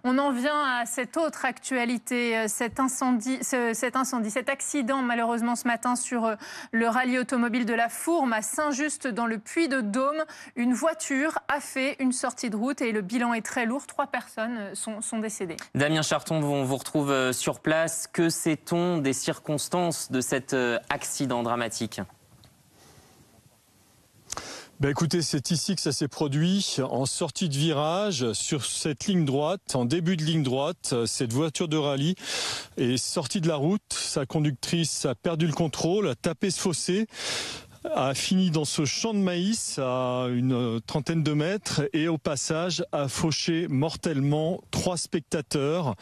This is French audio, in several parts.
On en vient à cette autre actualité, cet accident malheureusement ce matin sur le rallye automobile de la Fourme à Saint-Just dans le Puy-de-Dôme. Une voiture a fait une sortie de route et le bilan est très lourd. 3 personnes sont décédées. Damien Charton, on vous retrouve sur place. Que sait-on des circonstances de cet accident dramatique ? Écoutez, c'est ici que ça s'est produit, en sortie de virage, sur cette ligne droite, en début de ligne droite. Cette voiture de rallye est sortie de la route. Sa conductrice a perdu le contrôle, a tapé ce fossé, a fini dans ce champ de maïs à une trentaine de mètres et au passage a fauché mortellement 3 spectateurs.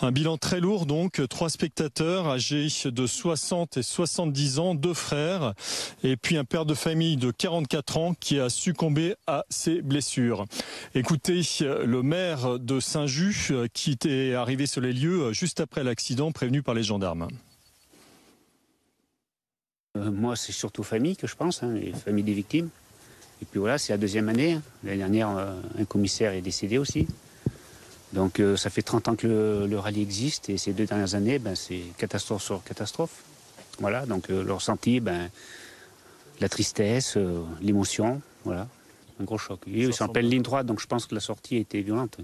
Un bilan très lourd donc, 3 spectateurs âgés de 60 et 70 ans, 2 frères et puis un père de famille de 44 ans qui a succombé à ses blessures. Écoutez, le maire de Saint-Just qui était arrivé sur les lieux juste après l'accident, prévenu par les gendarmes. Moi, c'est surtout famille que je pense, les familles des victimes. Et puis voilà, c'est la 2e année. L'année dernière, un commissaire est décédé aussi. Donc ça fait 30 ans que le rallye existe et ces 2 dernières années, c'est catastrophe sur catastrophe. Voilà, donc le ressenti, la tristesse, l'émotion, voilà, un gros choc. Et c'est en pleine ligne droite, donc je pense que la sortie a été violente.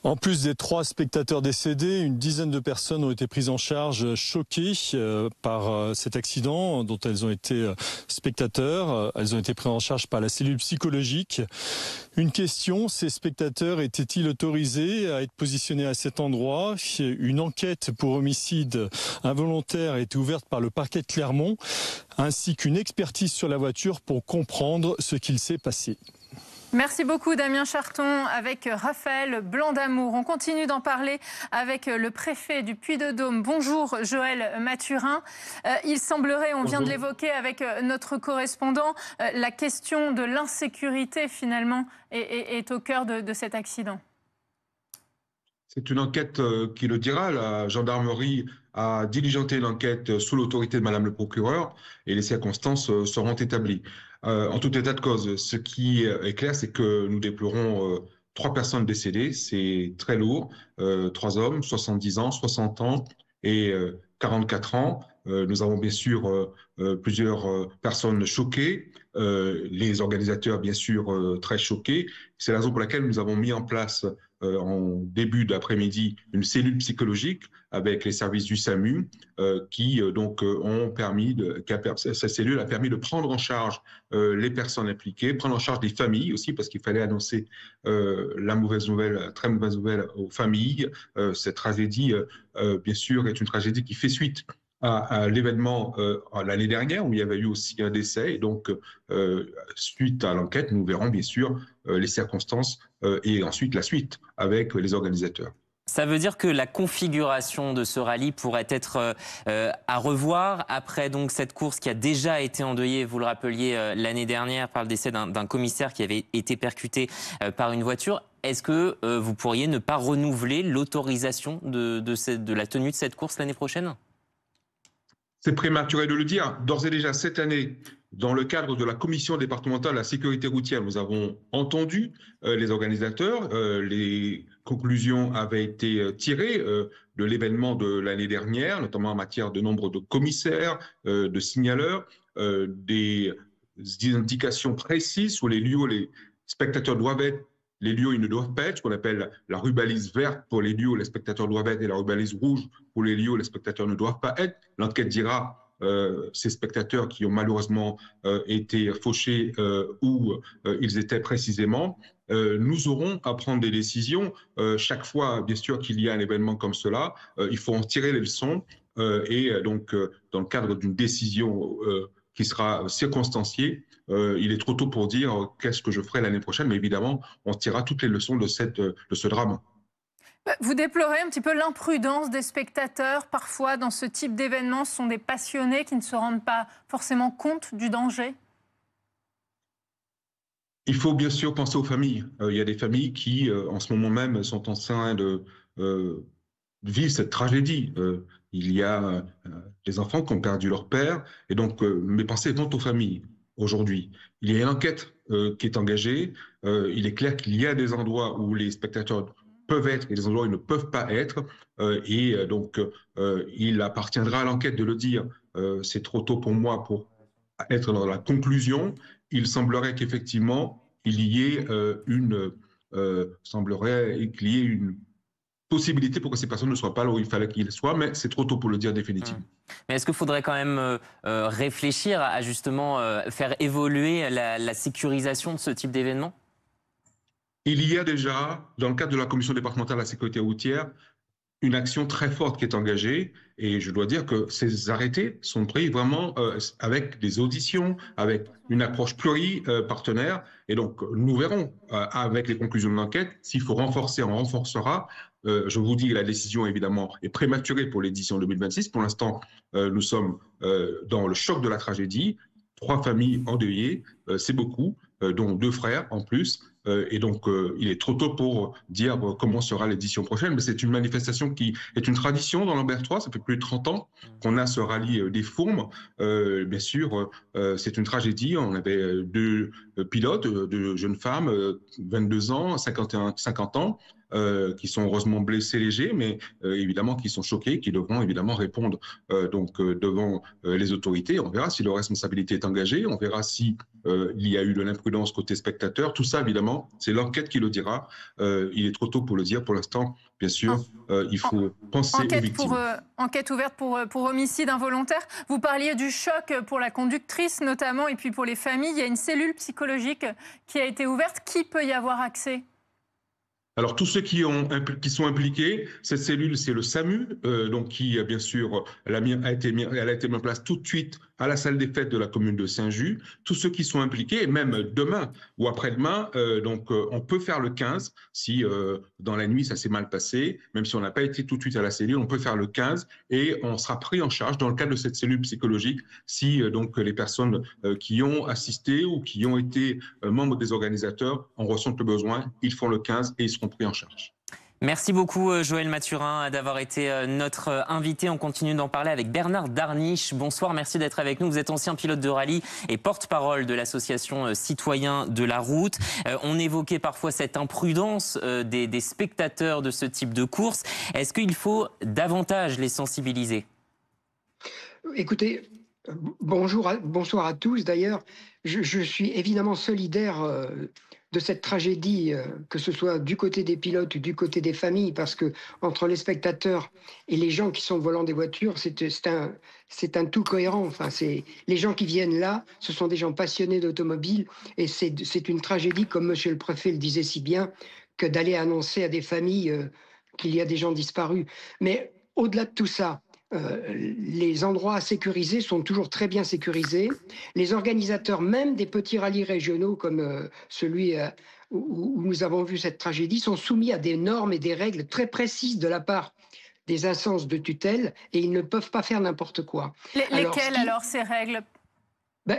En plus des 3 spectateurs décédés, une dizaine de personnes ont été prises en charge choquées par cet accident dont elles ont été spectateurs. Elles ont été prises en charge par la cellule psychologique. Une question, ces spectateurs étaient-ils autorisés à être positionnés à cet endroit ? Une enquête pour homicide involontaire a été ouverte par le parquet de Clermont, ainsi qu'une expertise sur la voiture pour comprendre ce qu'il s'est passé. Merci beaucoup Damien Charton avec Raphaël Blanc-d'Amour. On continue d'en parler avec le préfet du Puy-de-Dôme. Bonjour Joël Mathurin. Il semblerait, on vient de l'évoquer avec notre correspondant, la question de l'insécurité finalement est au cœur de cet accident. C'est une enquête qui le dira. La gendarmerie a diligenté l'enquête sous l'autorité de Madame le procureur et les circonstances seront établies. En tout état de cause, ce qui est clair, c'est que nous déplorons 3 personnes décédées. C'est très lourd. 3 hommes, 70 ans, 60 ans et 44 ans. Nous avons bien sûr plusieurs personnes choquées. Les organisateurs, bien sûr, très choqués. C'est la raison pour laquelle nous avons mis en place en début d'après-midi une cellule psychologique avec les services du SAMU qui ont permis cette cellule a permis de prendre en charge les personnes impliquées, prendre en charge les familles aussi parce qu'il fallait annoncer la mauvaise nouvelle, très mauvaise nouvelle aux familles. Cette tragédie, bien sûr, est une tragédie qui fait suite à l'événement l'année dernière où il y avait eu aussi un décès. Et donc, suite à l'enquête, nous verrons bien sûr les circonstances et ensuite la suite avec les organisateurs. Ça veut dire que la configuration de ce rallye pourrait être à revoir après donc cette course qui a déjà été endeuillée, vous le rappeliez, l'année dernière par le décès d'un commissaire qui avait été percuté par une voiture. Est-ce que vous pourriez ne pas renouveler l'autorisation de la tenue de cette course l'année prochaine ? C'est prématuré de le dire. D'ores et déjà, cette année, dans le cadre de la commission départementale de la sécurité routière, nous avons entendu les organisateurs. Les conclusions avaient été tirées de l'événement de l'année dernière, notamment en matière de nombre de commissaires, de signaleurs, des indications précises sur les lieux où les spectateurs doivent être. Les lieux où ils ne doivent pas être, ce qu'on appelle la rubalise verte pour les lieux où les spectateurs doivent être et la rubalise rouge pour les lieux où les spectateurs ne doivent pas être. L'enquête dira ces spectateurs qui ont malheureusement été fauchés où ils étaient précisément. Nous aurons à prendre des décisions. Chaque fois, bien sûr, qu'il y a un événement comme cela, il faut en tirer les leçons et donc, dans le cadre d'une décision qui sera circonstanciée, il est trop tôt pour dire qu'est-ce que je ferai l'année prochaine, mais évidemment, on tirera toutes les leçons de ce drame. Vous déplorez un petit peu l'imprudence des spectateurs. Parfois, dans ce type d'événements, ce sont des passionnés qui ne se rendent pas forcément compte du danger. Il faut bien sûr penser aux familles. Il y a des familles qui, en ce moment même, sont en train de vivre cette tragédie. Il y a des enfants qui ont perdu leur père, et donc mes pensées vont aux familles aujourd'hui. Il y a une enquête qui est engagée. Il est clair qu'il y a des endroits où les spectateurs peuvent être et les endroits où ils ne peuvent pas être. Il appartiendra à l'enquête de le dire. C'est trop tôt pour moi pour être dans la conclusion. Il semblerait qu'effectivement, semblerait qu'il y ait une possibilité pour que ces personnes ne soient pas là où il fallait qu'ils soient, mais c'est trop tôt pour le dire définitivement. Mais est-ce qu'il faudrait quand même réfléchir à justement faire évoluer la sécurisation de ce type d'événement? Il y a déjà, dans le cadre de la Commission départementale de la sécurité routière, une action très forte qui est engagée et je dois dire que ces arrêtés sont pris vraiment avec des auditions, avec une approche pluri-partenaire et donc nous verrons avec les conclusions de l'enquête s'il faut renforcer, on renforcera. Je vous dis, la décision évidemment est prématurée pour l'édition 2026. Pour l'instant, nous sommes dans le choc de la tragédie. 3 familles endeuillées, c'est beaucoup, dont 2 frères en plus. Il est trop tôt pour dire comment sera l'édition prochaine, mais c'est une manifestation qui est une tradition dans l'Ambert-3. Ça fait plus de 30 ans qu'on a ce rallye des Fourmes. Bien sûr, c'est une tragédie. On avait 2 pilotes, 2 jeunes femmes, 22 ans, 50 ans, qui sont heureusement blessés légers, mais évidemment qui sont choqués, qui devront évidemment répondre devant les autorités. On verra si leur responsabilité est engagée, on verra si il y a eu de l'imprudence côté spectateur. Tout ça, évidemment, c'est l'enquête qui le dira. Il est trop tôt pour le dire. Pour l'instant, bien sûr, il faut penser aux victimes. Enquête ouverte pour homicide involontaire. Vous parliez du choc pour la conductrice notamment, et puis pour les familles. Il y a une cellule psychologique qui a été ouverte. Qui peut y avoir accès ? Alors, tous ceux qui sont impliqués, cette cellule, c'est le SAMU, qui, bien sûr, elle a été mise en place tout de suite à la salle des fêtes de la commune de Saint-Just. Tous ceux qui sont impliqués, et même demain ou après-demain, on peut faire le 15 si dans la nuit ça s'est mal passé, même si on n'a pas été tout de suite à la cellule, on peut faire le 15 et on sera pris en charge dans le cadre de cette cellule psychologique si les personnes qui ont assisté ou qui ont été membres des organisateurs en ressentent le besoin, ils font le 15 et ils seront pris en charge. Merci beaucoup Joël Mathurin d'avoir été notre invité. On continue d'en parler avec Bernard Darniche. Bonsoir, merci d'être avec nous. Vous êtes ancien pilote de rallye et porte-parole de l'association Citoyens de la route. On évoquait parfois cette imprudence des spectateurs de ce type de course. Est-ce qu'il faut davantage les sensibiliser ? Écoutez, bonsoir à tous. D'ailleurs, je suis évidemment solidaire de cette tragédie, que ce soit du côté des pilotes ou du côté des familles, parce que entre les spectateurs et les gens qui sont au volant des voitures, c'est un tout cohérent. Enfin, les gens qui viennent là, ce sont des gens passionnés d'automobile, et c'est une tragédie, comme Monsieur le Préfet le disait si bien, que d'aller annoncer à des familles qu'il y a des gens disparus. Mais au-delà de tout ça, les endroits sécurisés sont toujours très bien sécurisés. Les organisateurs, même des petits rallyes régionaux comme celui où nous avons vu cette tragédie, sont soumis à des normes et des règles très précises de la part des instances de tutelle et ils ne peuvent pas faire n'importe quoi. Lesquelles alors ces règles ?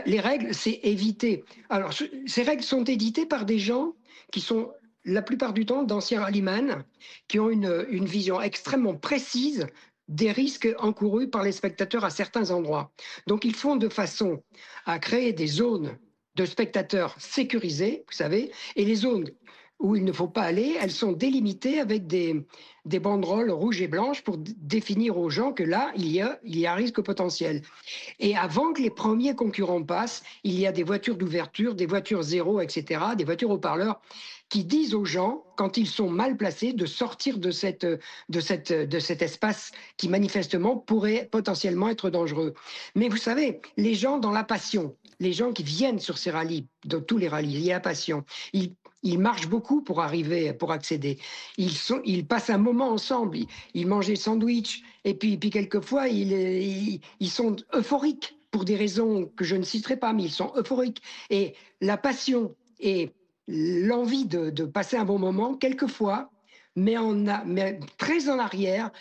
Les règles, c'est éviter. Alors, ces règles sont éditées par des gens qui sont la plupart du temps d'anciens rallyman, qui ont une vision extrêmement précise des risques encourus par les spectateurs à certains endroits. Donc, ils font de façon à créer des zones de spectateurs sécurisées, vous savez, et les zones où il ne faut pas aller, elles sont délimitées avec des banderoles rouges et blanches pour définir aux gens que là, il y a un risque potentiel. Et avant que les premiers concurrents passent, il y a des voitures d'ouverture, des voitures zéro, etc., des voitures haut-parleurs qui disent aux gens, quand ils sont mal placés, de sortir de cet espace qui manifestement pourrait potentiellement être dangereux. Mais vous savez, les gens dans la passion, les gens qui viennent sur ces rallyes, dans tous les rallyes, il y a la passion, ils marchent beaucoup pour accéder. Ils passent un moment ensemble, ils mangent des sandwichs, et puis quelquefois, ils sont euphoriques pour des raisons que je ne citerai pas, mais ils sont euphoriques. Et la passion et l'envie de passer un bon moment, quelquefois, met très en arrière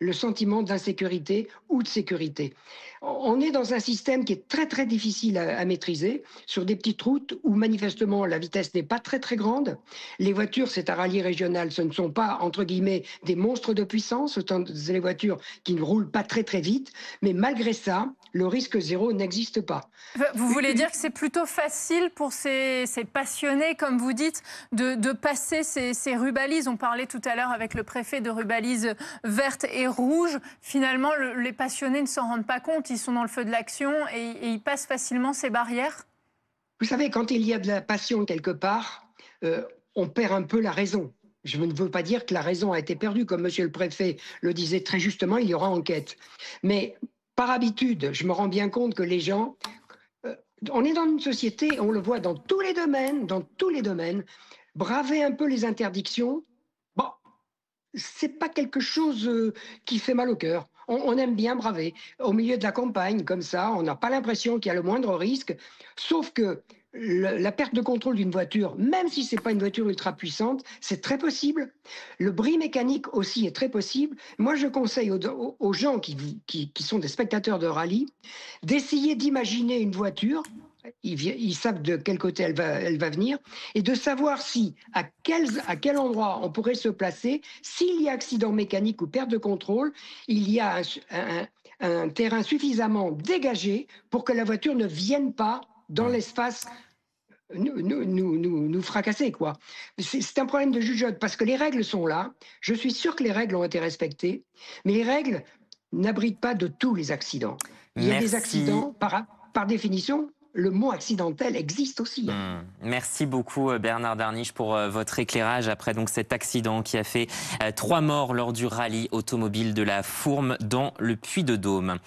le sentiment d'insécurité ou de sécurité. On est dans un système qui est très très difficile à maîtriser sur des petites routes où manifestement la vitesse n'est pas très très grande. Les voitures, c'est un rallye régional, ce ne sont pas entre guillemets des monstres de puissance, autant les voitures qui ne roulent pas très très vite, mais malgré ça, le risque zéro n'existe pas. Vous voulez dire que c'est plutôt facile pour ces passionnés, comme vous dites, de passer ces rubalises. On parlait tout à l'heure avec le préfet de rubalises vertes et rouges. Finalement, les passionnés ne s'en rendent pas compte. Ils sont dans le feu de l'action et ils passent facilement ces barrières. Vous savez, quand il y a de la passion quelque part, on perd un peu la raison. Je ne veux pas dire que la raison a été perdue. Comme monsieur le préfet le disait très justement, il y aura enquête. Mais par habitude, je me rends bien compte que les gens... on est dans une société, on le voit dans tous les domaines, braver un peu les interdictions, bon, c'est pas quelque chose qui fait mal au cœur. On aime bien braver. Au milieu de la campagne, comme ça, on n'a pas l'impression qu'il y a le moindre risque, sauf que la perte de contrôle d'une voiture, même si ce n'est pas une voiture ultra puissante, c'est très possible. Le bris mécanique aussi est très possible. Moi, je conseille aux gens qui sont des spectateurs de rallye d'essayer d'imaginer une voiture. Ils savent de quel côté elle va venir, et de savoir à quel endroit on pourrait se placer. S'il y a accident mécanique ou perte de contrôle, il y a un terrain suffisamment dégagé pour que la voiture ne vienne pas dans l'espace nous fracasser, quoi. C'est un problème de jugeote, parce que les règles sont là. Je suis sûr que les règles ont été respectées, mais les règles n'abritent pas de tous les accidents. Il y a des accidents, par définition, le mot accidentel existe aussi. Merci beaucoup Bernard Darniche pour votre éclairage après donc cet accident qui a fait 3 morts lors du rallye automobile de la Fourme dans le Puy-de-Dôme.